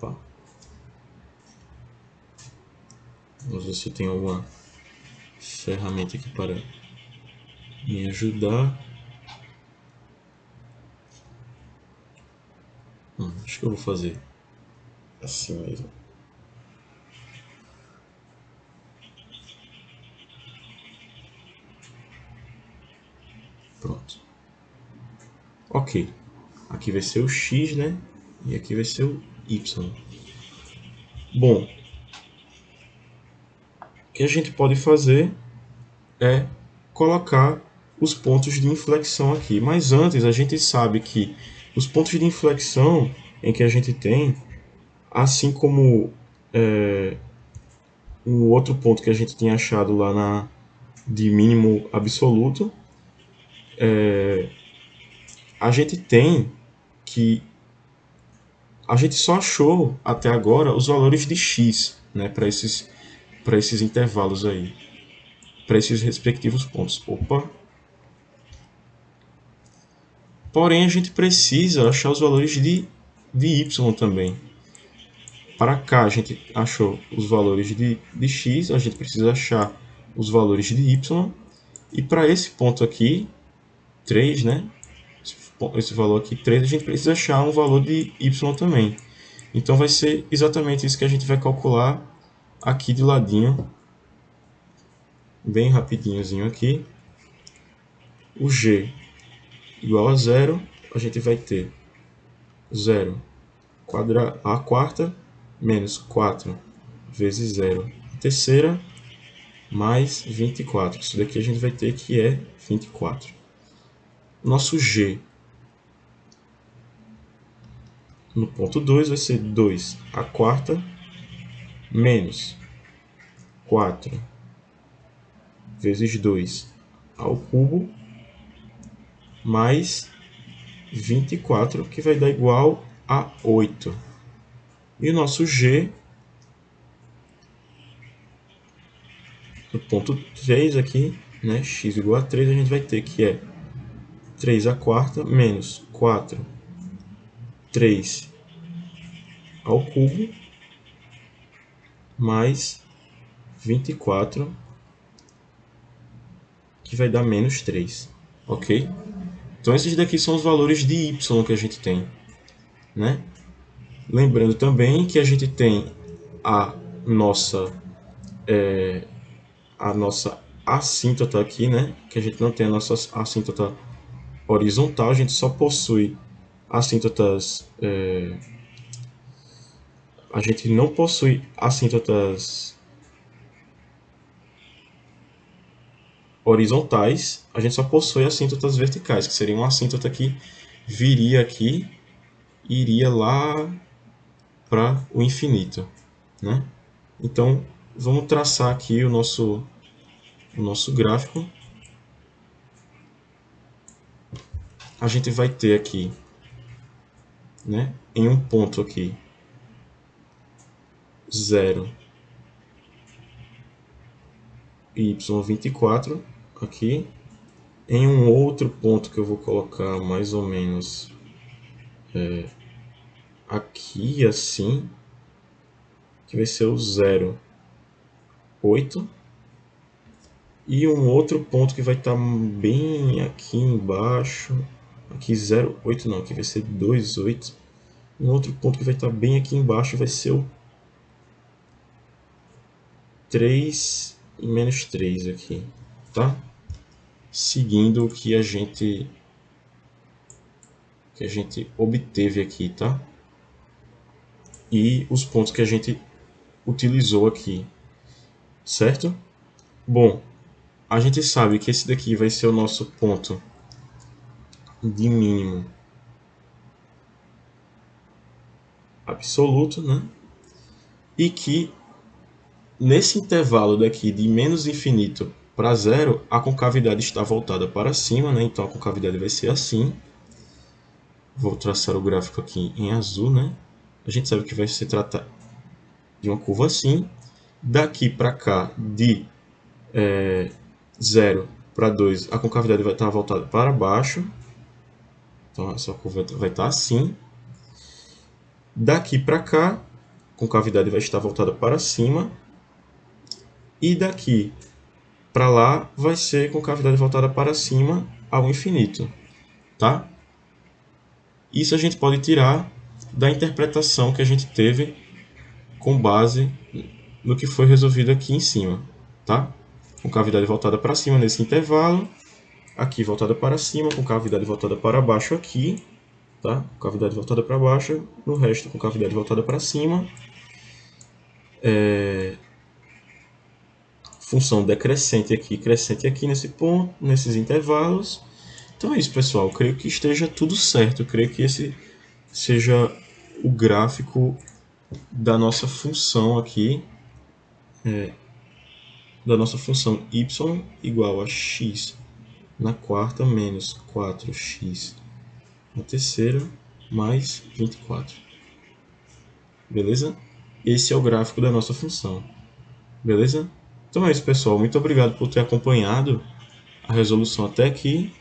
Tá. Vamos ver se eu tenho alguma ferramenta aqui para me ajudar. Acho que eu vou fazer assim mesmo. Pronto. Ok. Aqui vai ser o X, né? E aqui vai ser o Y. Bom, o que a gente pode fazer é colocar os pontos de inflexão aqui. Mas antes, a gente sabe que os pontos de inflexão em que a gente tem, assim como um outro ponto que a gente tinha achado lá de mínimo absoluto, a gente tem que a gente só achou até agora os valores de x, né, para esses intervalos aí, para esses respectivos pontos. Opa! Porém, a gente precisa achar os valores de y também. Para cá, a gente achou os valores de x, a gente precisa achar os valores de y. E para esse ponto aqui, 3, né? Esse valor aqui, 3, a gente precisa achar um valor de y também. Então vai ser exatamente isso que a gente vai calcular aqui de ladinho, bem rapidinhozinho aqui. O g igual a 0, a gente vai ter 0 a quarta menos 4 vezes 0 a terceira mais 24. Isso daqui a gente vai ter que é 24. Nosso g no ponto 2 vai ser 2 a quarta menos 4 vezes 2 ao cubo mais 24, que vai dar igual a 8. E o nosso g no ponto 3 aqui, né, x igual a 3, a gente vai ter que é 3 a quarta menos 4, 3 ao cubo, mais 24, que vai dar menos 3. Ok? Então esses daqui são os valores de y que a gente tem, né? Lembrando também que a gente tem a nossa assíntota aqui, né? Que a gente não tem a nossa assíntota horizontal, a gente só possui assíntotas. A gente não possui assíntotas horizontais, a gente só possui assíntotas verticais, que seria uma assíntota que viria aqui e iria lá para o infinito, né? Então, vamos traçar aqui o nosso gráfico. A gente vai ter aqui, né, em um ponto aqui, 0 e y24 aqui. em um outro ponto que eu vou colocar mais ou menos aqui assim, que vai ser o 0, 8. E um outro ponto que vai estar bem aqui embaixo, aqui 0, 8 não, aqui vai ser 2, 8. Um outro ponto que vai estar bem aqui embaixo vai ser o 3 e menos 3 aqui, tá? Seguindo o que a gente obteve aqui, tá? E os pontos que a gente utilizou aqui, certo? Bom, a gente sabe que esse daqui vai ser o nosso ponto de mínimo absoluto, né? E que nesse intervalo daqui de menos infinito para zero, a concavidade está voltada para cima, né? Então a concavidade vai ser assim. Vou traçar o gráfico aqui em azul, né? A gente sabe que vai se tratar de uma curva assim. Daqui para cá, de 0 para 2, a concavidade vai estar voltada para baixo. Então essa curva vai estar assim. Daqui para cá, a concavidade vai estar voltada para cima. E daqui para lá vai ser concavidade voltada para cima ao infinito, tá? Isso a gente pode tirar da interpretação que a gente teve com base no que foi resolvido aqui em cima, tá? Com cavidade voltada para cima nesse intervalo, aqui voltada para cima, com cavidade voltada para baixo aqui, tá? Cavidade voltada para baixo, no resto com cavidade voltada para cima. Função decrescente aqui, crescente aqui nesse ponto, nesses intervalos. Então é isso, pessoal. Eu creio que esteja tudo certo. Eu creio que esse seja o gráfico da nossa função aqui, da nossa função y igual a x na quarta menos 4x na terceira mais 24. Beleza? Esse é o gráfico da nossa função. Beleza? Então é isso, pessoal. Muito obrigado por ter acompanhado a resolução até aqui.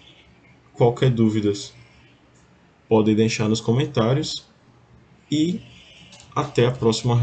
Qualquer dúvidas, podem deixar nos comentários. E até a próxima